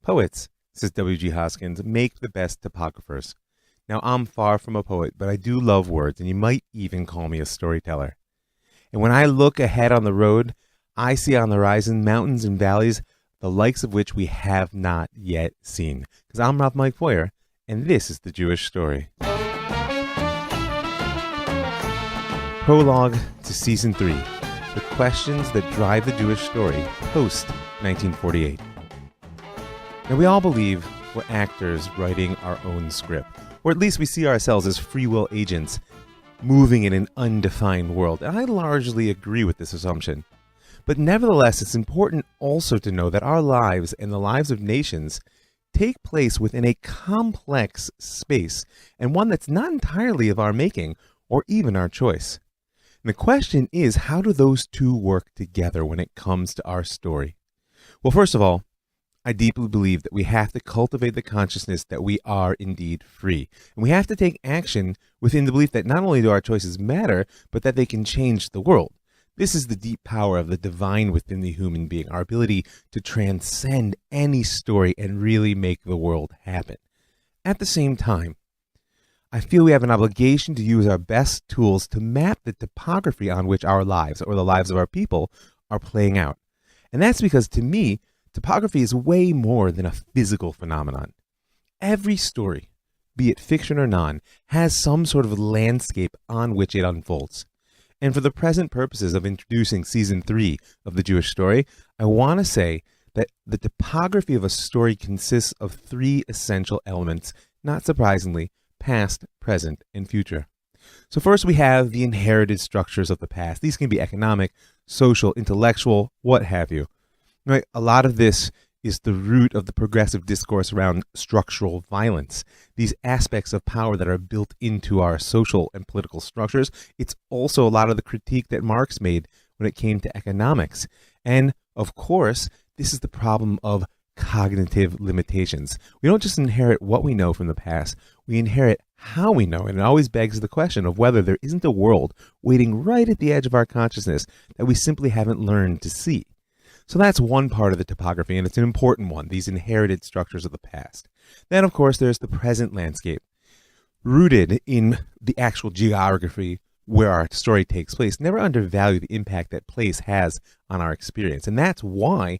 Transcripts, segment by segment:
Poets, says W.G. Hoskins, make the best topographers. Now, I'm far from a poet, but I do love words, and you might even call me a storyteller. And when I look ahead on the road, I see on the horizon mountains and valleys, the likes of which we have not yet seen. Because I'm Rav Mike Foyer, and this is the Jewish Story. Prologue to Season 3, the questions that drive the Jewish story post-1948. Now, we all believe we're actors writing our own script, or at least we see ourselves as free will agents moving in an undefined world, and I largely agree with this assumption. But nevertheless, it's important also to know that our lives and the lives of nations take place within a complex space, and one that's not entirely of our making or even our choice. And the question is, how do those two work together when it comes to our story? Well, first of all, I deeply believe that we have to cultivate the consciousness that we are indeed free. And we have to take action within the belief that not only do our choices matter, but that they can change the world. This is the deep power of the divine within the human being, our ability to transcend any story and really make the world happen. At the same time, I feel we have an obligation to use our best tools to map the topography on which our lives, or the lives of our people, are playing out. And that's because, to me, topography is way more than a physical phenomenon. Every story, be it fiction or non, has some sort of landscape on which it unfolds. And for the present purposes of introducing Season 3 of the Jewish Story, I want to say that the topography of a story consists of three essential elements, not surprisingly, past, present, and future. So first we have the inherited structures of the past. These can be economic, social, intellectual, what have you. Right? A lot of this is the root of the progressive discourse around structural violence. These aspects of power that are built into our social and political structures. It's also a lot of the critique that Marx made when it came to economics. And of course, this is the problem of cognitive limitations. We don't just inherit what we know from the past, we inherit how we know, and it always begs the question of whether there isn't a world waiting right at the edge of our consciousness that we simply haven't learned to see. So that's one part of the topography, and it's an important one, these inherited structures of the past. Then, of course, there's the present landscape, rooted in the actual geography where our story takes place. Never undervalue the impact that place has on our experience, and that's why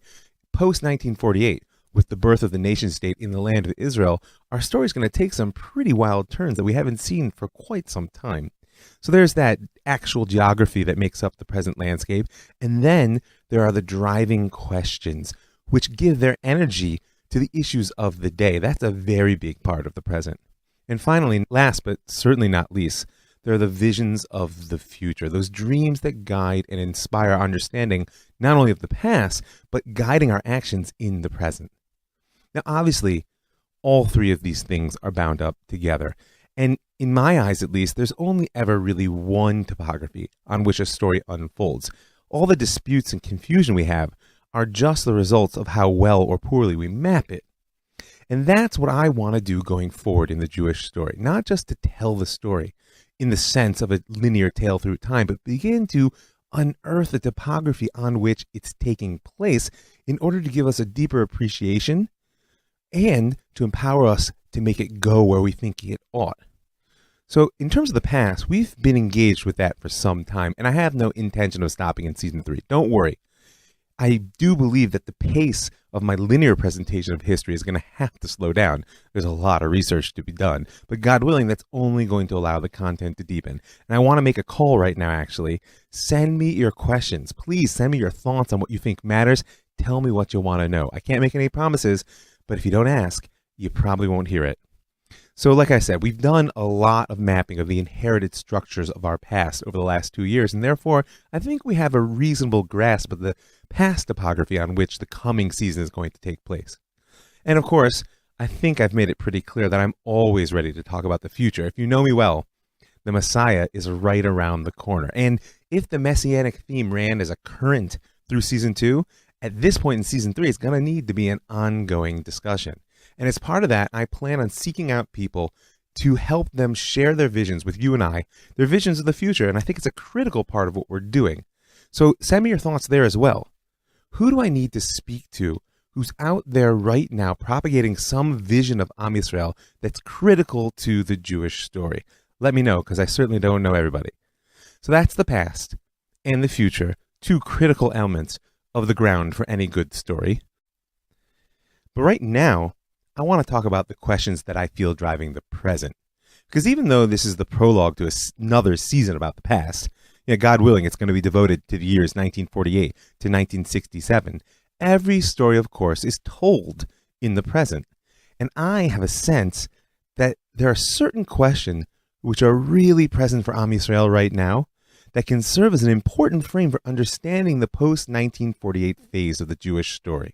post-1948, with the birth of the nation-state in the land of Israel, our story is going to take some pretty wild turns that we haven't seen for quite some time. So there's that actual geography that makes up the present landscape, and then there are the driving questions, which give their energy to the issues of the day. That's a very big part of the present. And finally, last but certainly not least, there are the visions of the future, those dreams that guide and inspire our understanding not only of the past, but guiding our actions in the present. Now, obviously, all three of these things are bound up together. And in my eyes, at least, there's only ever really one topography on which a story unfolds. All the disputes and confusion we have are just the results of how well or poorly we map it. And that's what I want to do going forward in the Jewish story, not just to tell the story in the sense of a linear tale through time, but begin to unearth the topography on which it's taking place in order to give us a deeper appreciation and to empower us to make it go where we think it ought. So in terms of the past, we've been engaged with that for some time, and I have no intention of stopping in Season 3. Don't worry. I do believe that the pace of my linear presentation of history is going to have to slow down. There's a lot of research to be done, but God willing, that's only going to allow the content to deepen. And I want to make a call right now, actually. Send me your questions. Please send me your thoughts on what you think matters. Tell me what you want to know. I can't make any promises, but if you don't ask, you probably won't hear it. So like I said, we've done a lot of mapping of the inherited structures of our past over the last 2 years, and therefore I think we have a reasonable grasp of the past topography on which the coming season is going to take place. And of course, I think I've made it pretty clear that I'm always ready to talk about the future. If you know me well, the Messiah is right around the corner. And if the Messianic theme ran as a current through Season 2, at this point in Season 3, it's going to need to be an ongoing discussion. And as part of that, I plan on seeking out people to help them share their visions with you and I, their visions of the future. And I think it's a critical part of what we're doing. So send me your thoughts there as well. Who do I need to speak to who's out there right now propagating some vision of Am Yisrael that's critical to the Jewish story? Let me know, because I certainly don't know everybody. So that's the past and the future, two critical elements of the ground for any good story. But right now, I want to talk about the questions that I feel driving the present. Because even though this is the prologue to another season about the past, God willing, it's going to be devoted to the years 1948 to 1967, every story, of course, is told in the present. And I have a sense that there are certain questions which are really present for Am Yisrael right now that can serve as an important frame for understanding the post-1948 phase of the Jewish story.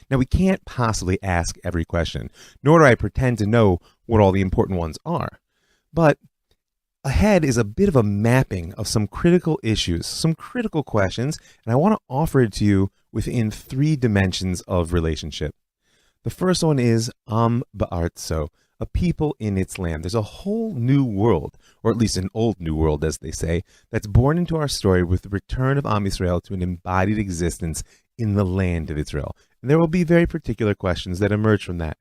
Now, we can't possibly ask every question, nor do I pretend to know what all the important ones are. But ahead is a bit of a mapping of some critical issues, some critical questions, and I want to offer it to you within three dimensions of relationship. The first one is Am Ba'artso, a people in its land. There's a whole new world, or at least an old new world, as they say, that's born into our story with the return of Am Yisrael to an embodied existence in the land of Israel. And there will be very particular questions that emerge from that.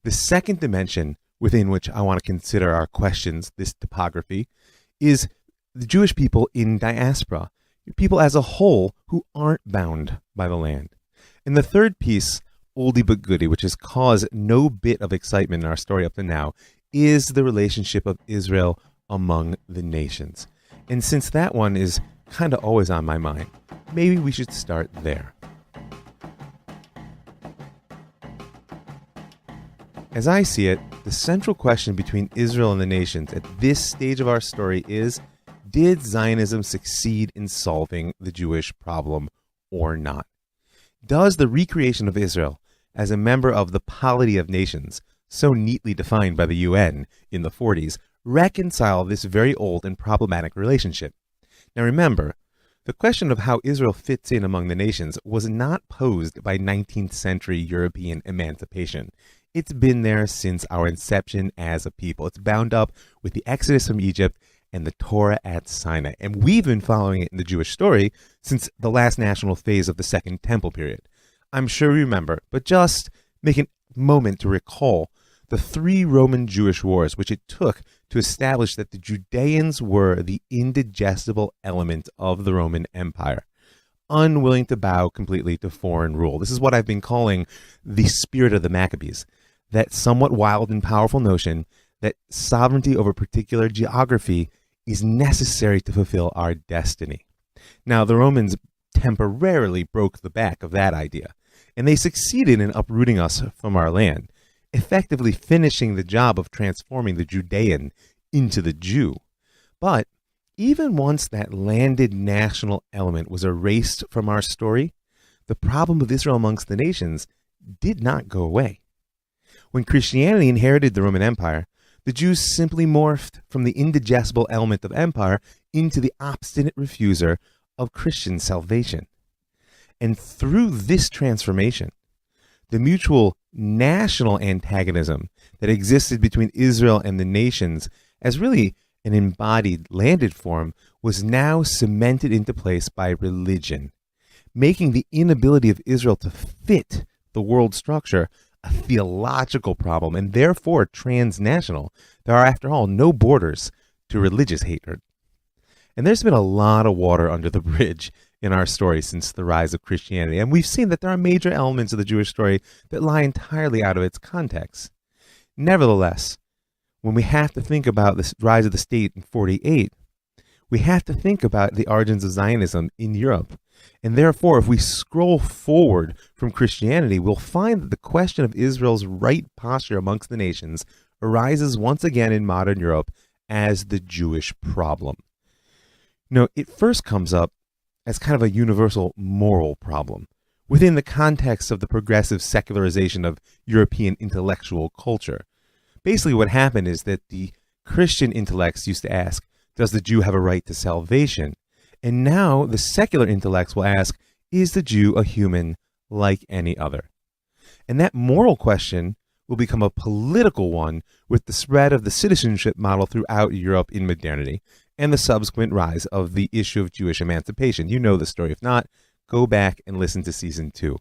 The second dimension within which I want to consider our questions, this topography, is the Jewish people in diaspora, people as a whole who aren't bound by the land. And the third piece, oldie but goodie, which has caused no bit of excitement in our story up to now, is the relationship of Israel among the nations. And since that one is kind of always on my mind, maybe we should start there. As I see it, the central question between Israel and the nations at this stage of our story is, did Zionism succeed in solving the Jewish problem or not? Does the recreation of Israel as a member of the polity of nations, so neatly defined by the UN in the 40s, reconcile this very old and problematic relationship? Now remember, the question of how Israel fits in among the nations was not posed by 19th century European emancipation. It's been there since our inception as a people. It's bound up with the Exodus from Egypt and the Torah at Sinai. And we've been following it in the Jewish story since the last national phase of the Second Temple period. I'm sure you remember, but just make a moment to recall the 3 Roman Jewish wars which it took to establish that the Judeans were the indigestible element of the Roman Empire, unwilling to bow completely to foreign rule. This is what I've been calling the spirit of the Maccabees, that somewhat wild and powerful notion that sovereignty over particular geography is necessary to fulfill our destiny. Now, the Romans temporarily broke the back of that idea, and they succeeded in uprooting us from our land, effectively finishing the job of transforming the Judean into the Jew. But even once that landed national element was erased from our story, the problem of Israel amongst the nations did not go away. When Christianity inherited the Roman Empire, the Jews simply morphed from the indigestible element of empire into the obstinate refuser of Christian salvation. And through this transformation, the mutual national antagonism that existed between Israel and the nations as really an embodied landed form was now cemented into place by religion, making the inability of Israel to fit the world structure a theological problem and therefore transnational. There are, after all, no borders to religious hatred. And there's been a lot of water under the bridge in our story since the rise of Christianity, and we've seen that there are major elements of the Jewish story that lie entirely out of its context. Nevertheless, when we have to think about the rise of the state in 48, we have to think about the origins of Zionism in Europe. And therefore, if we scroll forward from Christianity, we'll find that the question of Israel's right posture amongst the nations arises once again in modern Europe as the Jewish problem. No, it first comes up as kind of a universal moral problem within the context of the progressive secularization of European intellectual culture. Basically, what happened is that the Christian intellects used to ask, does the Jew have a right to salvation? And now the secular intellects will ask, is the Jew a human like any other? And that moral question will become a political one with the spread of the citizenship model throughout Europe in modernity and the subsequent rise of the issue of Jewish emancipation. You know the story. If not, go back and listen to season 2.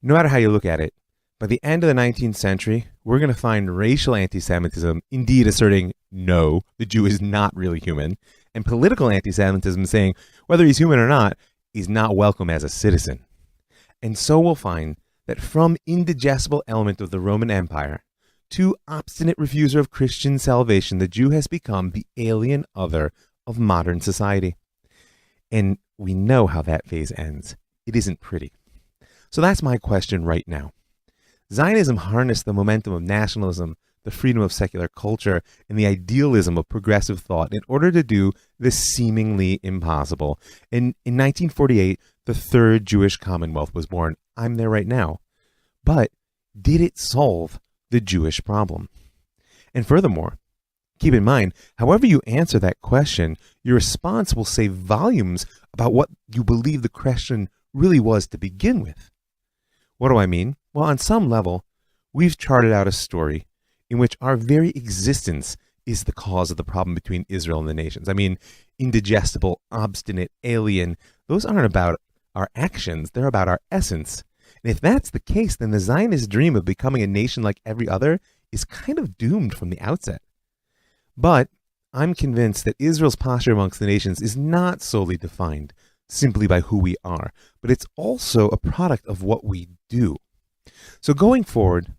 No matter how you look at it, by the end of the 19th century, we're going to find racial anti-Semitism indeed asserting, no, the Jew is not really human, and political anti-Semitism saying, whether he's human or not, he's not welcome as a citizen. And so we'll find that from indigestible element of the Roman Empire to obstinate refuser of Christian salvation, the Jew has become the alien other of modern society. And we know how that phase ends. It isn't pretty. So that's my question right now. Zionism harnessed the momentum of nationalism, the freedom of secular culture, and the idealism of progressive thought in order to do the seemingly impossible. And in 1948, the Third Jewish Commonwealth was born. I'm there right now. But did it solve the Jewish problem? And furthermore, keep in mind, however you answer that question, your response will say volumes about what you believe the question really was to begin with. What do I mean? Well, on some level, we've charted out a story in which our very existence is the cause of the problem between Israel and the nations. I mean, indigestible, obstinate, alien, those aren't about our actions, they're about our essence. And if that's the case, then the Zionist dream of becoming a nation like every other is kind of doomed from the outset. But I'm convinced that Israel's posture amongst the nations is not solely defined simply by who we are, but it's also a product of what we do. So going forward,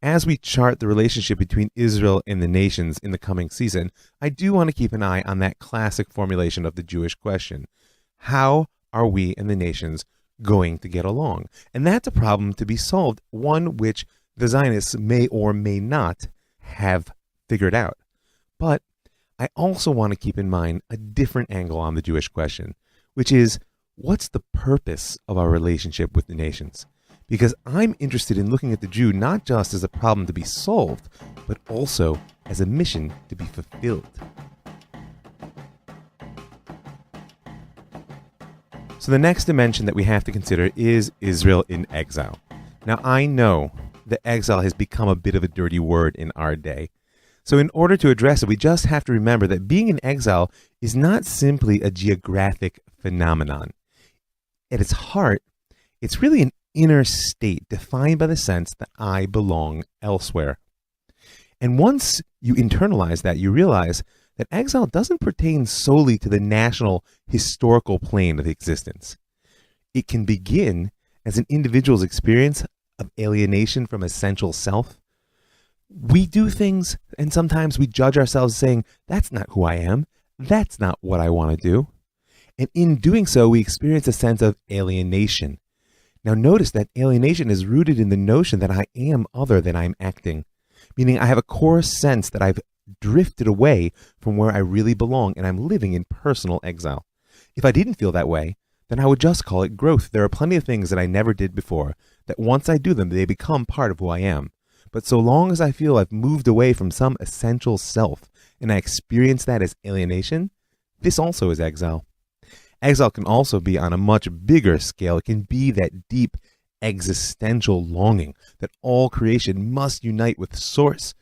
as we chart the relationship between Israel and the nations in the coming season, I do want to keep an eye on that classic formulation of the Jewish question. How are we and the nations going to get along? And that's a problem to be solved, one which the Zionists may or may not have figured out. But I also want to keep in mind a different angle on the Jewish question, which is, what's the purpose of our relationship with the nations? Because I'm interested in looking at the Jew not just as a problem to be solved, but also as a mission to be fulfilled. So the next dimension that we have to consider is Israel in exile. Now, I know that exile has become a bit of a dirty word in our day. So in order to address it, we just have to remember that being in exile is not simply a geographic phenomenon. At its heart, it's really an inner state defined by the sense that I belong elsewhere. And once you internalize that, you realize that exile doesn't pertain solely to the national historical plane of existence. It can begin as an individual's experience of alienation from essential self. We do things, and sometimes we judge ourselves saying, that's not who I am, that's not what I want to do. And in doing so, we experience a sense of alienation. Now notice that alienation is rooted in the notion that I am other than I'm acting, meaning I have a core sense that I've drifted away from where I really belong and I'm living in personal exile. If I didn't feel that way, then I would just call it growth. There are plenty of things that I never did before that once I do them, they become part of who I am. But so long as I feel I've moved away from some essential self and I experience that as alienation, this also is exile. Exile can also be on a much bigger scale. It can be that deep existential longing that all creation must unite with Source,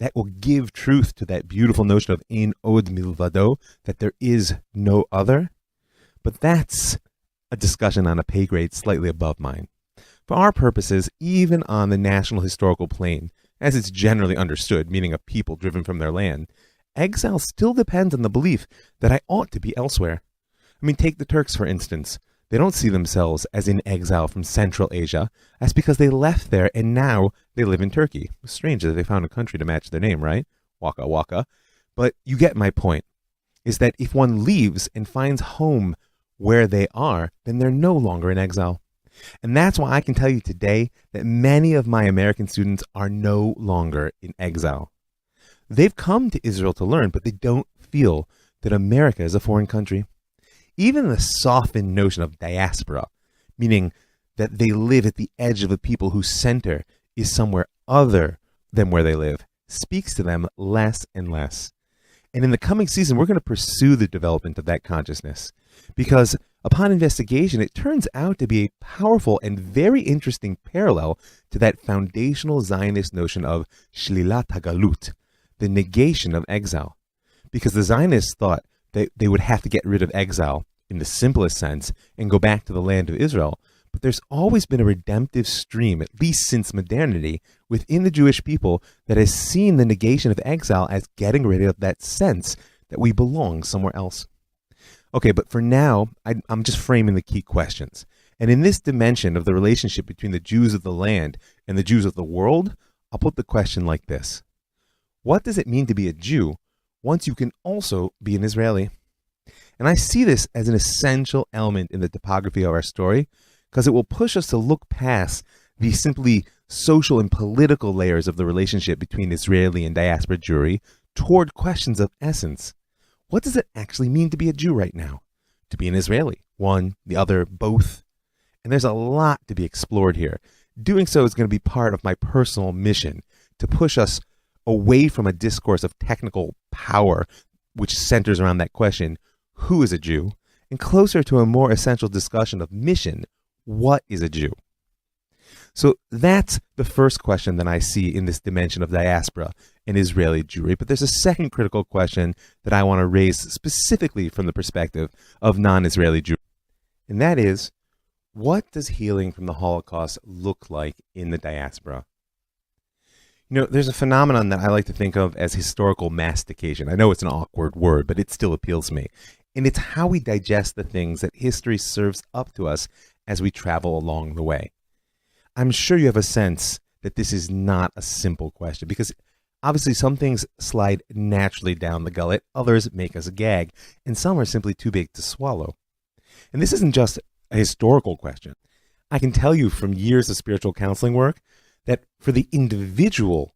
that will give truth to that beautiful notion of ein od milvado, that there is no other. But that's a discussion on a pay grade slightly above mine. For our purposes, even on the national historical plane, as it's generally understood, meaning a people driven from their land, exile still depends on the belief that I ought to be elsewhere. I mean, take the Turks, for instance. They don't see themselves as in exile from Central Asia. That's because they left there and now they live in Turkey. It's strange that they found a country to match their name, right? Waka waka. But you get my point, is that if one leaves and finds home where they are, then they're no longer in exile. And that's why I can tell you today that many of my American students are no longer in exile. They've come to Israel to learn, but they don't feel that America is a foreign country. Even the softened notion of diaspora, meaning that they live at the edge of a people whose center is somewhere other than where they live, speaks to them less and less. And in the coming season, we're going to pursue the development of that consciousness, because upon investigation, it turns out to be a powerful and very interesting parallel to that foundational Zionist notion of shlilat hagalut, the negation of exile. Because the Zionists thought they would have to get rid of exile in the simplest sense and go back to the land of Israel. but there's always been a redemptive stream, at least since modernity, within the Jewish people that has seen the negation of exile as getting rid of that sense that we belong somewhere else. Okay, but for now, I'm just framing the key questions. And in this dimension of the relationship between the Jews of the land and the Jews of the world, I'll put the question like this. What does it mean to be a Jew once you can also be an Israeli? And I see this as an essential element in the topography of our story because it will push us to look past the simply social and political layers of the relationship between Israeli and diaspora Jewry toward questions of essence. What does it actually mean to be a Jew right now? To be an Israeli? One, the other, both? And there's a lot to be explored here. Doing so is going to be part of my personal mission to push us away from a discourse of technical power, which centers around that question, who is a Jew, and closer to a more essential discussion of mission, what is a Jew? So that's the first question that I see in this dimension of diaspora and Israeli Jewry. But there's a second critical question that I want to raise specifically from the perspective of non-Israeli Jewry. And that is, what does healing from the Holocaust look like in the diaspora? You know, there's a phenomenon that I like to think of as historical mastication. I know it's an awkward word, but it still appeals to me. And it's how we digest the things that history serves up to us as we travel along the way. I'm sure you have a sense that this is not a simple question because obviously some things slide naturally down the gullet, others make us gag, and some are simply too big to swallow. And this isn't just a historical question. I can tell you from years of spiritual counseling work that for the individual,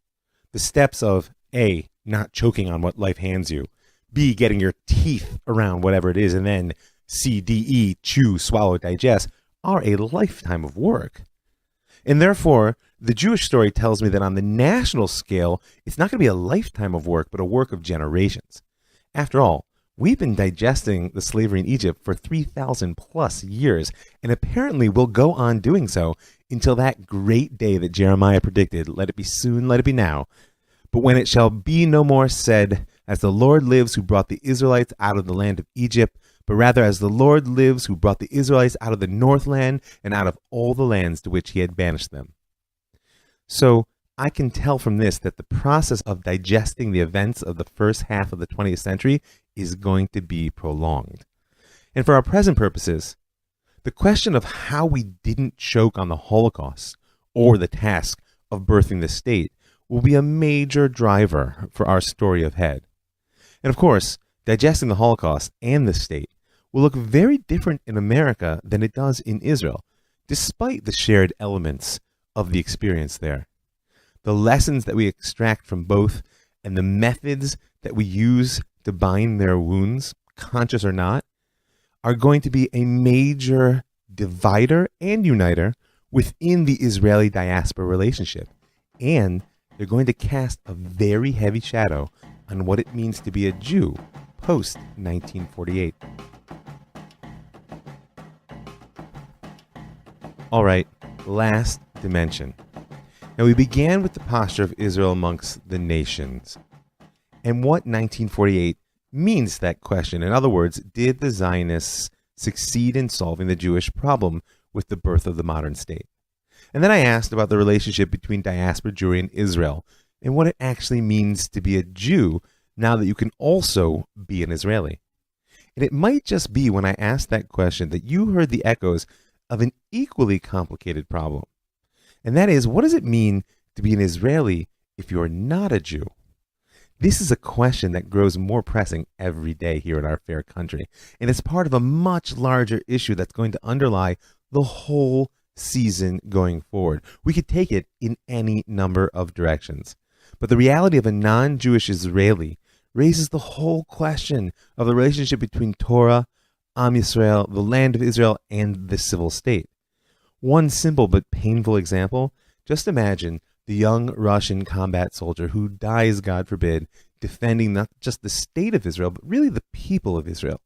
the steps of A, not choking on what life hands you, B, getting your teeth around whatever it is, and then C, D, E, chew, swallow, digest, are a lifetime of work. And therefore, the Jewish story tells me that on the national scale, it's not going to be a lifetime of work, but a work of generations. After all, we've been digesting the slavery in Egypt for 3,000 plus years, and apparently will go on doing so until that great day that Jeremiah predicted, let it be soon, let it be now. But when it shall be no more said, as the Lord lives who brought the Israelites out of the land of Egypt, but rather as the Lord lives who brought the Israelites out of the northland and out of all the lands to which he had banished them. So I can tell from this that the process of digesting the events of the first half of the 20th century is going to be prolonged. And for our present purposes, the question of how we didn't choke on the Holocaust or the task of birthing the state will be a major driver for our story ahead. And of course, digesting the Holocaust and the state will look very different in America than it does in Israel, despite the shared elements of the experience there. The lessons that we extract from both and the methods that we use to bind their wounds, conscious or not, are going to be a major divider and uniter within the Israeli diaspora relationship. And they're going to cast a very heavy shadow on what it means to be a Jew post-1948. All right, last dimension. Now, we began with the posture of Israel amongst the nations and what 1948 means to that question. In other words, did the Zionists succeed in solving the Jewish problem with the birth of the modern state? And then I asked about the relationship between Diaspora Jewry and Israel and what it actually means to be a Jew now that you can also be an Israeli. And it might just be when I asked that question that you heard the echoes of an equally complicated problem. And that is, what does it mean to be an Israeli if you're not a Jew? This is a question that grows more pressing every day here in our fair country. And it's part of a much larger issue that's going to underlie the whole season going forward. We could take it in any number of directions. But the reality of a non-Jewish Israeli raises the whole question of the relationship between Torah, Am Yisrael, the land of Israel, and the civil state. One simple but painful example, just imagine the young Russian combat soldier who dies, God forbid, defending not just the state of Israel, but really the people of Israel.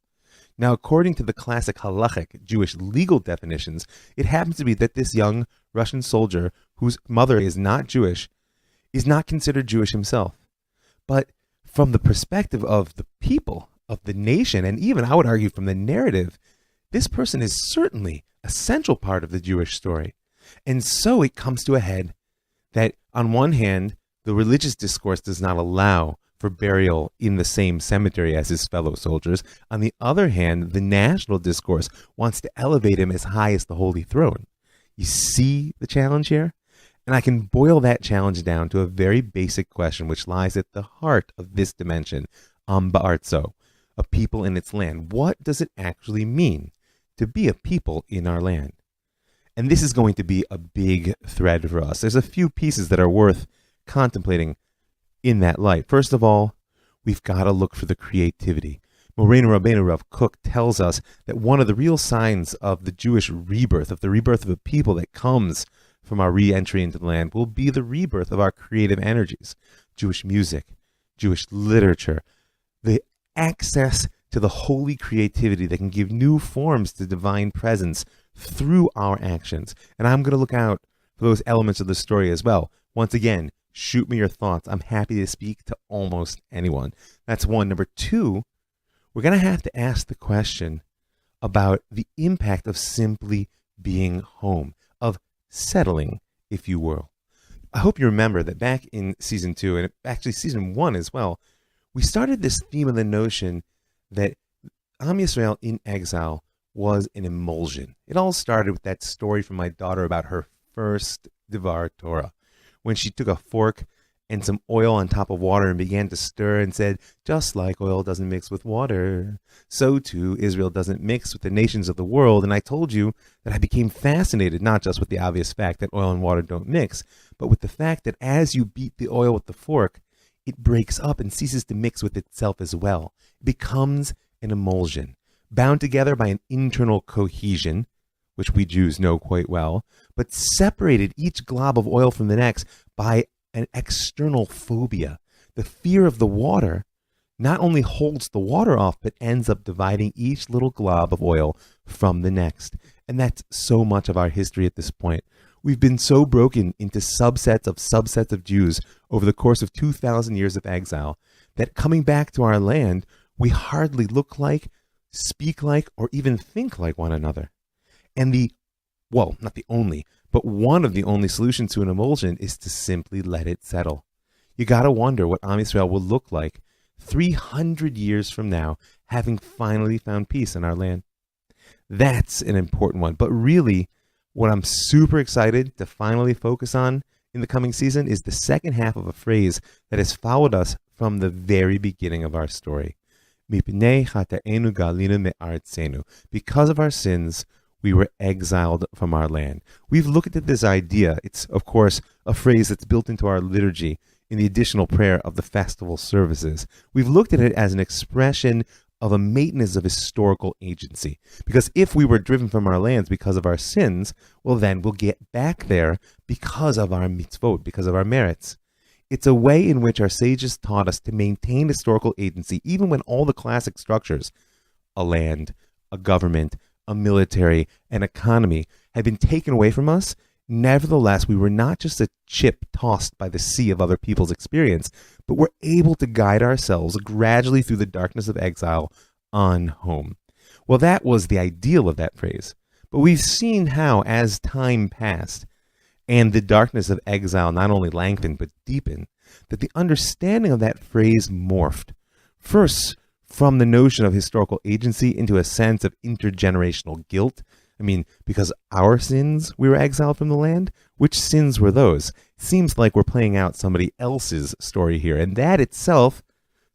Now, according to the classic halachic Jewish legal definitions, it happens to be that this young Russian soldier, whose mother is not Jewish, is not considered Jewish himself. But from the perspective of the people, of the nation, and even, I would argue, from the narrative, this person is certainly a central part of the Jewish story. And so it comes to a head that, on one hand, the religious discourse does not allow for burial in the same cemetery as his fellow soldiers. On the other hand, the national discourse wants to elevate him as high as the Holy Throne. You see the challenge here? And I can boil that challenge down to a very basic question which lies at the heart of this dimension, Ba'artso, a people in its land. What does it actually mean to be a people in our land? And this is going to be a big thread for us. There's a few pieces that are worth contemplating in that light. First of all, we've got to look for the creativity. Moreinu Rabbeinu Rav Kook tells us that one of the real signs of the Jewish rebirth, of the rebirth of a people that comes from our re-entry into the land, will be the rebirth of our creative energies. Jewish music, Jewish literature, the access to the holy creativity that can give new forms to divine presence through our actions. And I'm going to look out for those elements of the story as well. Once again, shoot me your thoughts. I'm happy to speak to almost anyone. That's one. Number two, we're going to have to ask the question about the impact of simply being home, of settling, if you will. I hope you remember that back in season 2, and actually season 1 as well, we started this theme of the notion that Am Yisrael in exile was an emulsion. It all started with that story from my daughter about her first Divar Torah, when she took a fork and some oil on top of water and began to stir and said, just like oil doesn't mix with water, so too Israel doesn't mix with the nations of the world. And I told you that I became fascinated not just with the obvious fact that oil and water don't mix, but with the fact that as you beat the oil with the fork, it breaks up and ceases to mix with itself as well. It becomes an emulsion, bound together by an internal cohesion, which we Jews know quite well, but separated each glob of oil from the next by an external phobia. The fear of the water not only holds the water off, but ends up dividing each little glob of oil from the next. And that's so much of our history at this point. We've been so broken into subsets of Jews over the course of 2,000 years of exile that coming back to our land, we hardly look like, speak like, or even think like one another. And not the only, but one of the only solutions to an emulsion is to simply let it settle. You got to wonder what Am Yisrael will look like 300 years from now, having finally found peace in our land. That's an important one. But really, what I'm super excited to finally focus on in the coming season is the second half of a phrase that has followed us from the very beginning of our story. Because of our sins, we were exiled from our land. We've looked at this idea. It's, of course, a phrase that's built into our liturgy in the additional prayer of the festival services. We've looked at it as an expression of a maintenance of historical agency. Because if we were driven from our lands because of our sins, well, then we'll get back there because of our mitzvot, because of our merits. It's a way in which our sages taught us to maintain historical agency, even when all the classic structures, a land, a government, a military, an economy, had been taken away from us. Nevertheless, we were not just a chip tossed by the sea of other people's experience, but were able to guide ourselves gradually through the darkness of exile on home. Well, that was the ideal of that phrase. But we've seen how, as time passed, and the darkness of exile not only lengthened but deepened, that the understanding of that phrase morphed. First, from the notion of historical agency into a sense of intergenerational guilt. I mean, because our sins, we were exiled from the land. Which sins were those? It seems like we're playing out somebody else's story here. And that itself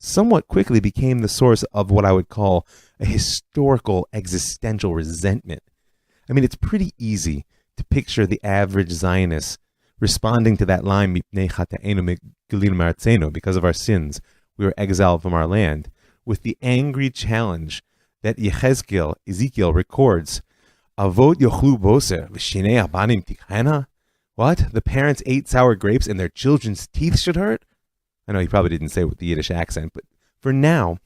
somewhat quickly became the source of what I would call a historical existential resentment. I mean, it's pretty easy to picture the average Zionist responding to that line, because of our sins, we were exiled from our land, with the angry challenge that Ezekiel records. Avot yochlu boser v'shinei abanim tikhana? What? The parents ate sour grapes and their children's teeth should hurt? I know he probably didn't say it with the Yiddish accent, but for now,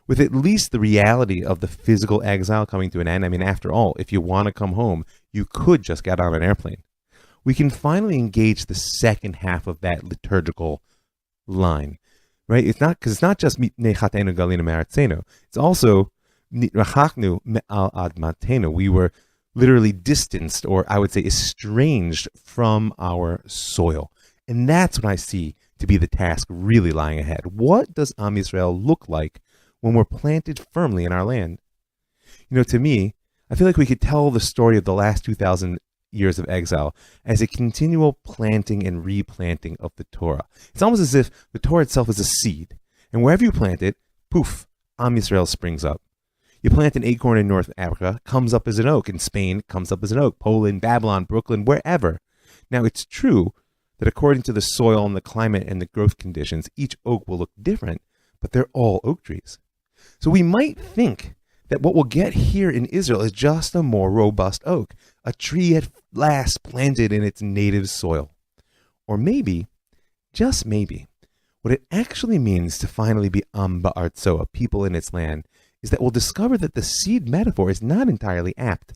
with at least the reality of the physical exile coming to an end, I mean, after all, if you want to come home, you could just get on an airplane. We can finally engage the second half of that liturgical line, right? It's not just mipnei chatenu galinu me'artzenu. It's also nirachachnu me'al admatenu. We were literally distanced, or I would say estranged from our soil. And that's what I see to be the task really lying ahead. What does Am Yisrael look like when we're planted firmly in our land? To me, I feel like we could tell the story of the last 2,000 years of exile as a continual planting and replanting of the Torah. It's almost as if the Torah itself is a seed, and wherever you plant it, poof, Am Yisrael springs up. You plant an acorn in North Africa, comes up as an oak. In Spain, comes up as an oak. Poland, Babylon, Brooklyn, wherever. Now, it's true that according to the soil and the climate and the growth conditions, each oak will look different, but they're all oak trees. So we might think that what we'll get here in Israel is just a more robust oak, a tree at last planted in its native soil. Or maybe, just maybe, what it actually means to finally be Am Ba'artso, a people in its land, is that we'll discover that the seed metaphor is not entirely apt,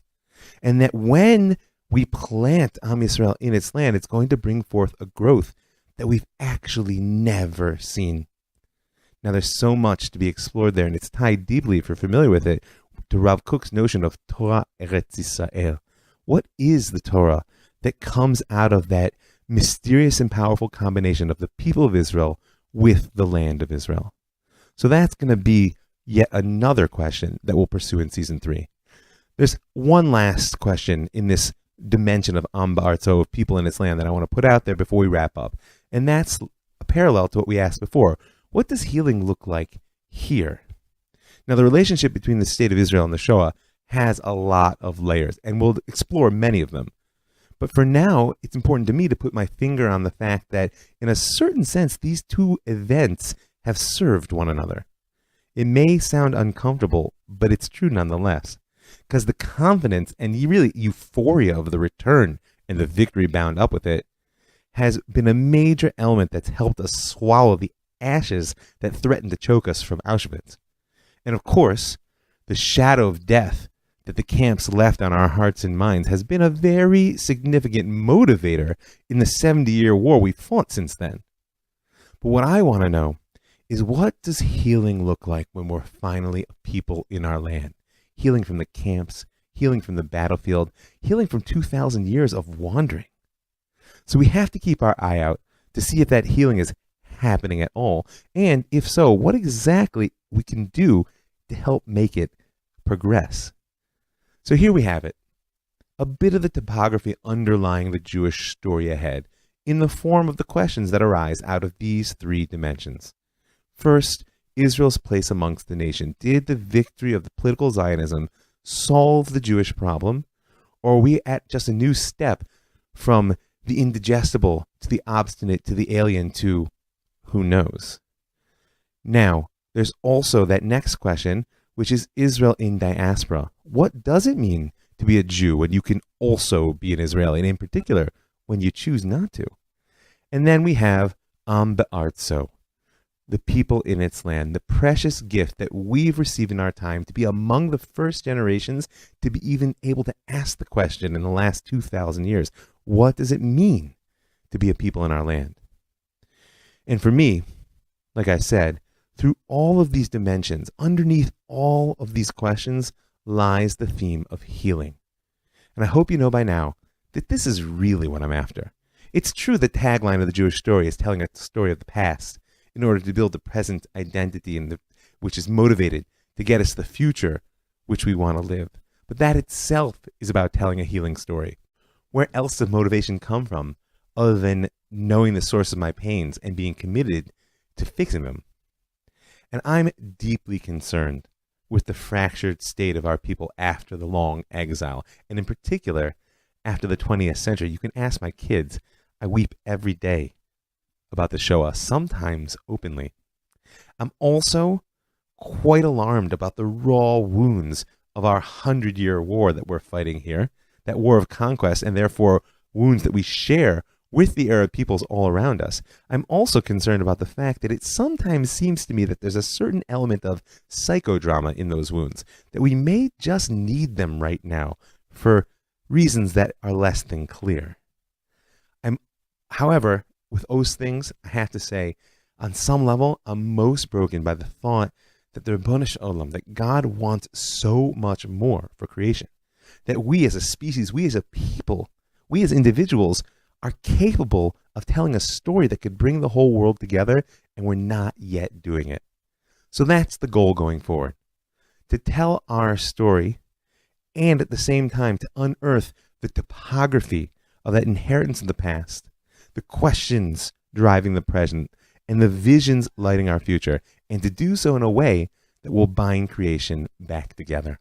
and that when we plant Am Yisrael in its land, it's going to bring forth a growth that we've actually never seen. Now, there's so much to be explored there, and it's tied deeply, if you're familiar with it, to Rav Kook's notion of Torah Eretz Yisrael. What is the Torah that comes out of that mysterious and powerful combination of the people of Israel with the land of Israel? So that's going to be yet another question that we'll pursue in Season 3. There's one last question in this dimension of Am Ba'artso, of people in its land, that I want to put out there before we wrap up. And that's a parallel to what we asked before. What does healing look like here? Now, the relationship between the state of Israel and the Shoah has a lot of layers, and we'll explore many of them. But for now, it's important to me to put my finger on the fact that, in a certain sense, these two events have served one another. It may sound uncomfortable, but it's true nonetheless, because the confidence and really euphoria of the return and the victory bound up with it has been a major element that's helped us swallow the ashes that threatened to choke us from Auschwitz. And of course, the shadow of death that the camps left on our hearts and minds has been a very significant motivator in the 70-year war we've fought since then. But what I want to know is, what does healing look like when we're finally a people in our land? Healing from the camps, healing from the battlefield, healing from 2,000 years of wandering. So we have to keep our eye out to see if that healing is happening at all, and if so, what exactly we can do to help make it progress. So here we have it, a bit of the topography underlying the Jewish story ahead, in the form of the questions that arise out of these three dimensions. First, Israel's place amongst the nation. Did the victory of the political Zionism solve the Jewish problem, or are we at just a new step from the indigestible to the obstinate to the alien to who knows? Now, there's also that next question, which is Israel in diaspora. What does it mean to be a Jew when you can also be an Israeli, and in particular, when you choose not to? And then we have Am Ba'artso, the people in its land, the precious gift that we've received in our time to be among the first generations to be even able to ask the question in the last 2,000 years. What does it mean to be a people in our land? And for me, like I said, through all of these dimensions, underneath all of these questions, lies the theme of healing. And I hope you know by now that this is really what I'm after. It's true the tagline of the Jewish story is telling a story of the past in order to build the present identity, which is motivated to get us the future which we want to live. But that itself is about telling a healing story. Where else does motivation come from other than knowing the source of my pains and being committed to fixing them? And I'm deeply concerned with the fractured state of our people after the long exile, and in particular, after the 20th century. You can ask my kids. I weep every day about the Shoah, sometimes openly. I'm also quite alarmed about the raw wounds of our 100-year war that we're fighting here, that war of conquest, and therefore wounds that we share with the Arab peoples all around us. I'm also concerned about the fact that it sometimes seems to me that there's a certain element of psychodrama in those wounds, that we may just need them right now for reasons that are less than clear. However, with those things, I have to say, on some level, I'm most broken by the thought that the Ribono Shel Olam, that God wants so much more for creation. that we as a species, we as a people, we as individuals are capable of telling a story that could bring the whole world together, and we're not yet doing it. So that's the goal going forward, to tell our story and at the same time to unearth the topography of that inheritance of the past, the questions driving the present, and the visions lighting our future, and to do so in a way that will bind creation back together.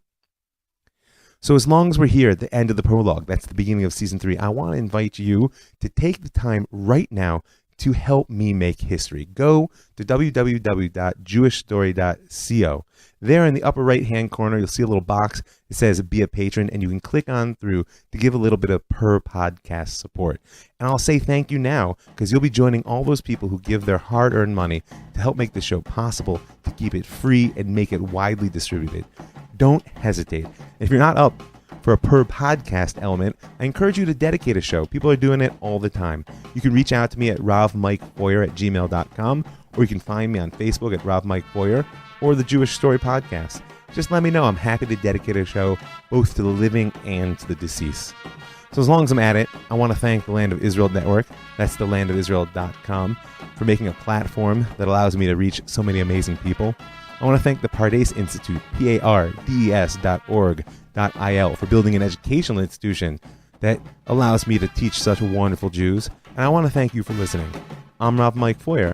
So as long as we're here at the end of the prologue, that's the beginning of season 3, I want to invite you to take the time right now to help me make history. Go to www.jewishstory.co. There in the upper right-hand corner, you'll see a little box. It says Be a Patron, and you can click on through to give a little bit of per podcast support. And I'll say thank you now, because you'll be joining all those people who give their hard-earned money to help make the show possible, to keep it free and make it widely distributed. Don't hesitate. If you're not up for a per podcast element, I encourage you to dedicate a show. People are doing it all the time. You can reach out to me at ravmikefoyer@gmail.com, or you can find me on Facebook at ravmikefoyer or the Jewish Story Podcast. Just let me know. I'm happy to dedicate a show both to the living and to the deceased. So as long as I'm at it, I want to thank the Land of Israel Network, that's thelandofisrael.com, for making a platform that allows me to reach so many amazing people. I want to thank the Pardes Institute, pardes.org.il, for building an educational institution that allows me to teach such wonderful Jews. And I want to thank you for listening. I'm Rav Mike Foyer.